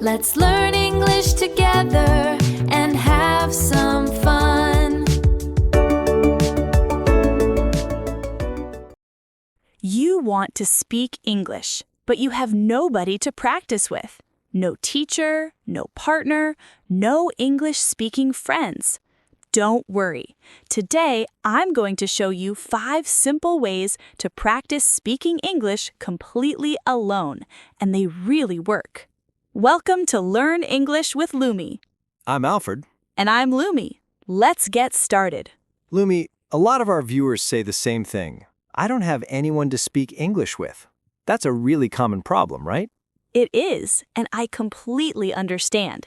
Let's learn English together and have some fun. You want to speak English, but you have nobody to practice with. No teacher, no partner, no English-speaking friends. Don't worry. Today, I'm going to show you 5 simple ways to practice speaking English completely alone, and they really work. Welcome to Learn English with Lumi. I'm Alfred. And I'm Lumi. Let's get started. Lumi, a lot of our viewers say the same thing. I don't have anyone to speak English with. That's a really common problem, right? It is, and I completely understand.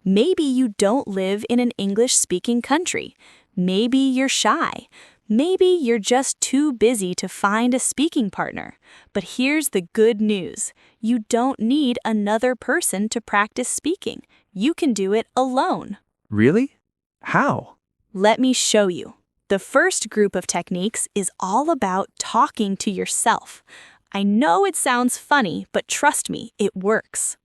Maybe you don't live in an English-speaking country. Maybe you're shy. Maybe you're just too busy to find a speaking partner. But here's the good news. You don't need another person to practice speaking. You can do it alone. Really? How? Let me show you. The first group of techniques is all about talking to yourself. I know it sounds funny, but trust me, it works.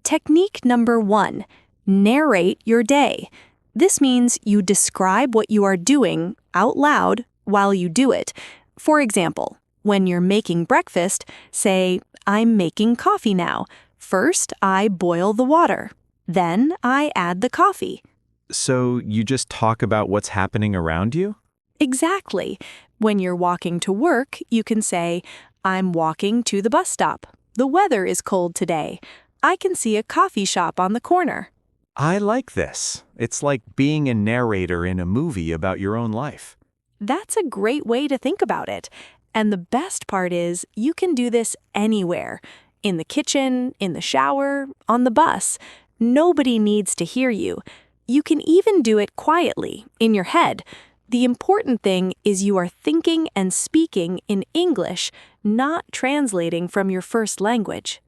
Technique number 1, narrate your day. This means you describe what you are doing out loud while you do it. For example, when you're making breakfast, say, I'm making coffee now. First, I boil the water. Then I add the coffee. So you just talk about what's happening around you? Exactly. When you're walking to work, you can say, I'm walking to the bus stop. The weather is cold today. I can see a coffee shop on the corner. I like this. It's like being a narrator in a movie about your own life. That's a great way to think about it. And the best part is you can do this anywhere. In the kitchen, in the shower, on the bus. Nobody needs to hear you. You can even do it quietly, in your head. The important thing is you are thinking and speaking in English, not translating from your first language.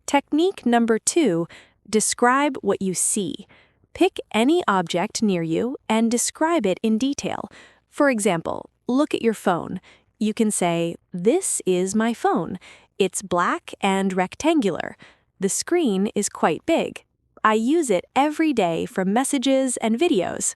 Technique number 2, describe what you see. Pick any object near you and describe it in detail. For example, look at your phone. You can say, this is my phone. It's black and rectangular. The screen is quite big. I use it every day for messages and videos.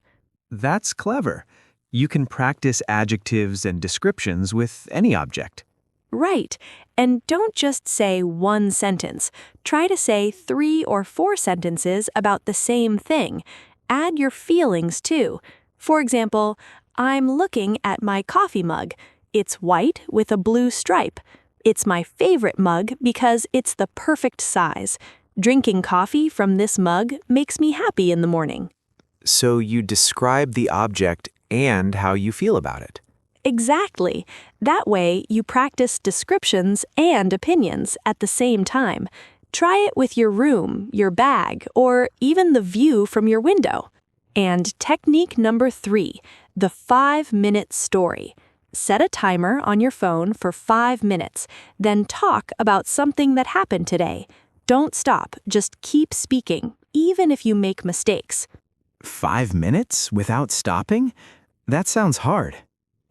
That's clever. You can practice adjectives and descriptions with any object. Right. And don't just say one sentence. Try to say 3 or 4 sentences about the same thing. Add your feelings too. For example, I'm looking at my coffee mug. It's white with a blue stripe. It's my favorite mug because it's the perfect size. Drinking coffee from this mug makes me happy in the morning. So you describe the object and how you feel about it. Exactly. That way, you practice descriptions and opinions at the same time. Try it with your room, your bag, or even the view from your window. And technique number 3, the 5-minute story. Set a timer on your phone for 5 minutes, then talk about something that happened today. Don't stop, just keep speaking, even if you make mistakes. 5 minutes without stopping? That sounds hard.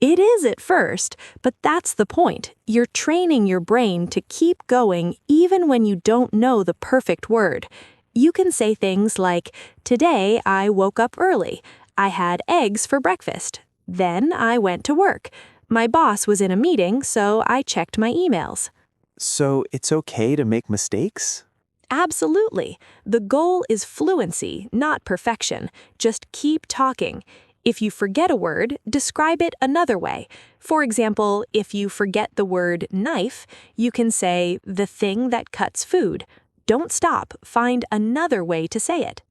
It is at first, but that's the point. You're training your brain to keep going even when you don't know the perfect word. You can say things like, today I woke up early. I had eggs for breakfast. Then I went to work. My boss was in a meeting, so I checked my emails. So it's okay to make mistakes? Absolutely. The goal is fluency, not perfection. Just keep talking. If you forget a word, describe it another way. For example, if you forget the word knife, you can say the thing that cuts food. Don't stop. Find another way to say it.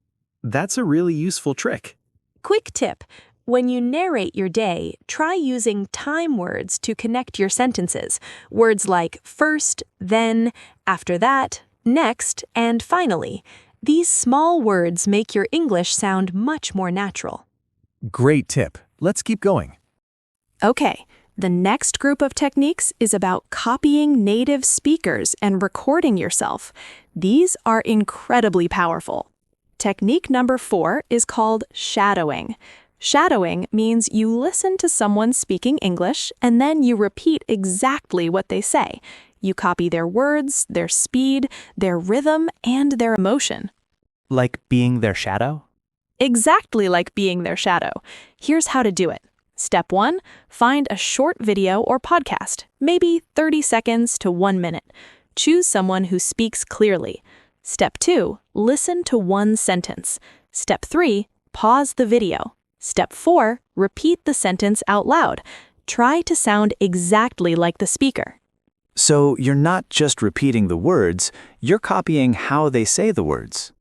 That's a really useful trick. Quick tip. When you narrate your day, try using time words to connect your sentences. Words like first, then, after that, next, and finally. These small words make your English sound much more natural. Great tip. Let's keep going. Okay, the next group of techniques is about copying native speakers and recording yourself. These are incredibly powerful. Technique number 4 is called shadowing. Shadowing means you listen to someone speaking English and then you repeat exactly what they say. You copy their words, their speed, their rhythm, and their emotion. Like being their shadow? Exactly like being their shadow. Here's how to do it. Step 1, find a short video or podcast, maybe 30 seconds to 1 minute. Choose someone who speaks clearly. Step 2, listen to one sentence. Step 3, pause the video. Step 4, repeat the sentence out loud. Try to sound exactly like the speaker. So you're not just repeating the words, you're copying how they say the words.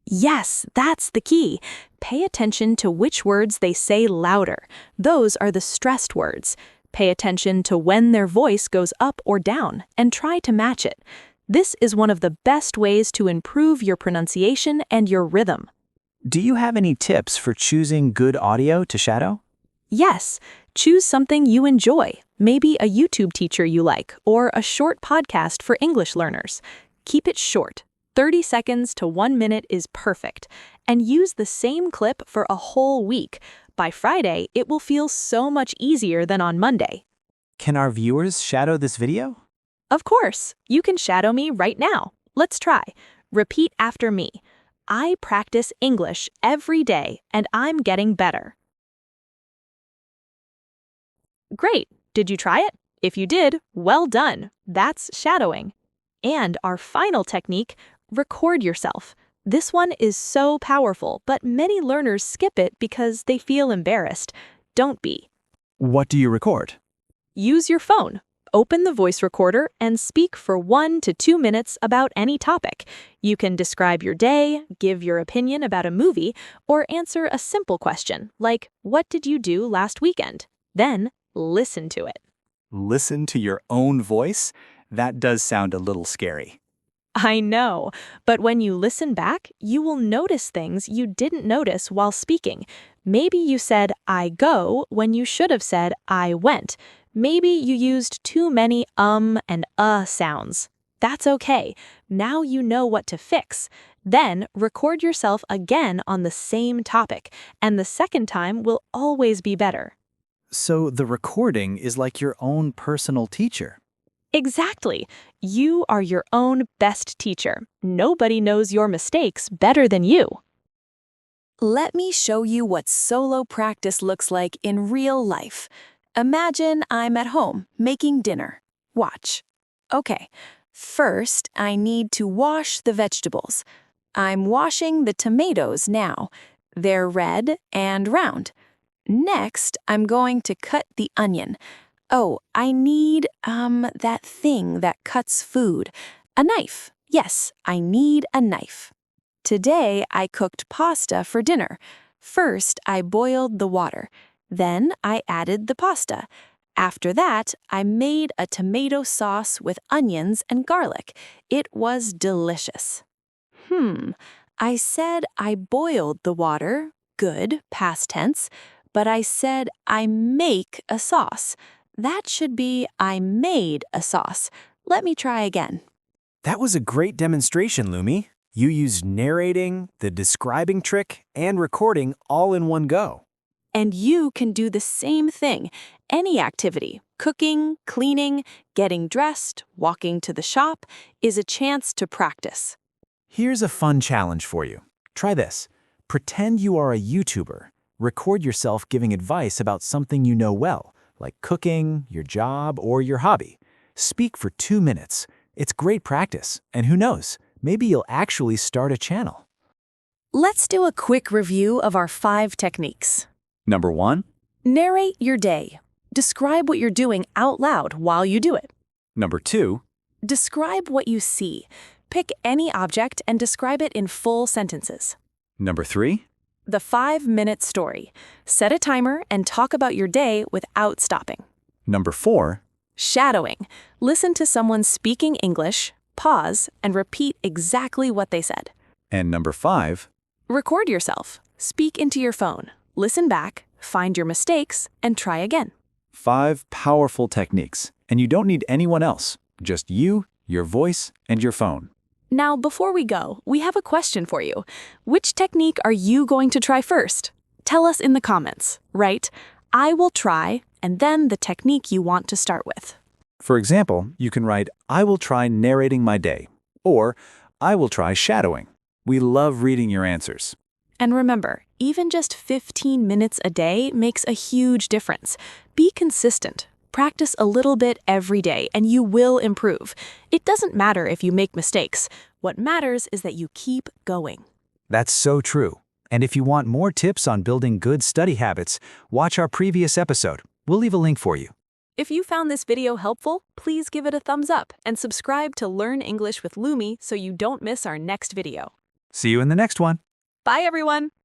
Yes, that's the key. Pay attention to which words they say louder. Those are the stressed words. Pay attention to when their voice goes up or down, and try to match it. This is one of the best ways to improve your pronunciation and your rhythm. Do you have any tips for choosing good audio to shadow? Yes, choose something you enjoy, maybe a YouTube teacher you like, or a short podcast for English learners. Keep it short. 30 seconds to 1 minute is perfect. And use the same clip for a whole week. By Friday, it will feel so much easier than on Monday. Can our viewers shadow this video? Of course, you can shadow me right now. Let's try. Repeat after me. I practice English every day, and I'm getting better. Great! Did you try it? If you did, well done. That's shadowing. And our final technique, record yourself. This one is so powerful, but many learners skip it because they feel embarrassed. Don't be. What do you record? Use your phone. Open the voice recorder and speak for 1 to 2 minutes about any topic. You can describe your day, give your opinion about a movie, or answer a simple question like, "What did you do last weekend?" Then, listen to it. Listen to your own voice? That does sound a little scary. I know, but when you listen back, you will notice things you didn't notice while speaking. Maybe you said, "I go," when you should have said, "I went." Maybe you used too many and sounds. That's okay. Now you know what to fix. Then record yourself again on the same topic, and the second time will always be better. So the recording is like your own personal teacher. Exactly. You are your own best teacher. Nobody knows your mistakes better than you. Let me show you what solo practice looks like in real life. Imagine I'm at home making dinner. Watch. Okay, first I need to wash the vegetables. I'm washing the tomatoes now. They're red and round. Next, I'm going to cut the onion. Oh, I need, that thing that cuts food. A knife. Yes, I need a knife. Today, I cooked pasta for dinner. First, I boiled the water. Then, I added the pasta. After that, I made a tomato sauce with onions and garlic. It was delicious. I said I boiled the water. Good, past tense. But I said I make a sauce. That should be I made a sauce. Let me try again. That was a great demonstration, Lumi. You used narrating, the describing trick, and recording all in one go. And you can do the same thing. Any activity, cooking, cleaning, getting dressed, walking to the shop, is a chance to practice. Here's a fun challenge for you. Try this. Pretend you are a YouTuber. Record yourself giving advice about something you know well, like cooking, your job, or your hobby. Speak for 2 minutes. It's great practice, and who knows, maybe you'll actually start a channel. Let's do a quick review of our 5 techniques. Number 1. Narrate your day. Describe what you're doing out loud while you do it. Number 2. Describe what you see. Pick any object and describe it in full sentences. Number 3. The 5-minute story. Set a timer and talk about your day without stopping. Number 4. Shadowing. Listen to someone speaking English, pause, and repeat exactly what they said. And number 5. Record yourself. Speak into your phone. Listen back, find your mistakes, and try again. 5 powerful techniques, and you don't need anyone else. Just you, your voice, and your phone. Now, before we go, we have a question for you. Which technique are you going to try first? Tell us in the comments. Write, "I will try," and then the technique you want to start with. For example, you can write, I will try narrating my day, or I will try shadowing. We love reading your answers. And remember, even just 15 minutes a day makes a huge difference. Be consistent. Practice a little bit every day, and you will improve. It doesn't matter if you make mistakes. What matters is that you keep going. That's so true. And if you want more tips on building good study habits, watch our previous episode. We'll leave a link for you. If you found this video helpful, please give it a thumbs up and subscribe to Learn English with Lumi so you don't miss our next video. See you in the next one. Bye, everyone!